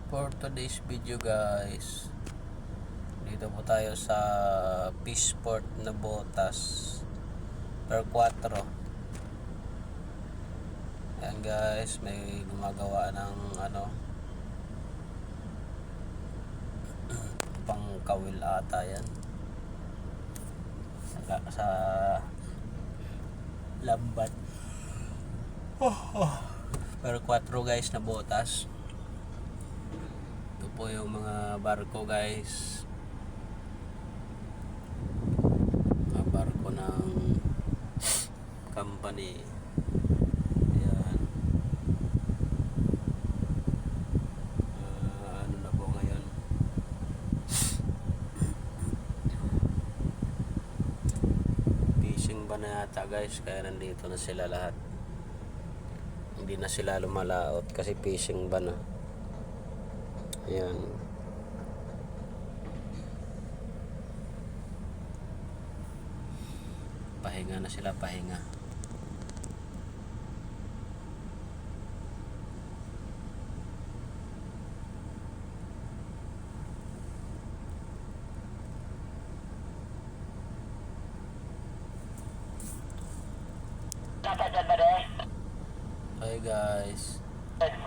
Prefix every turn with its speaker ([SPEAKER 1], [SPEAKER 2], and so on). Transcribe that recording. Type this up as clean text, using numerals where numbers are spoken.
[SPEAKER 1] For today's video guys, dito po tayo sa Fishport na Botas per 4. Ayan guys, may gumagawa ng pangkawil ata yan sa lambat. Per 4 guys na botas. Ito po yung mga barko guys, mga barko ng company. Ayan. Ano na po ngayon, fishing ba na yata guys, kaya nandito na sila lahat. Hindi na sila lumalaot kasi fishing ba na. Ayan. Pahinga na sila, pahinga. Hi guys.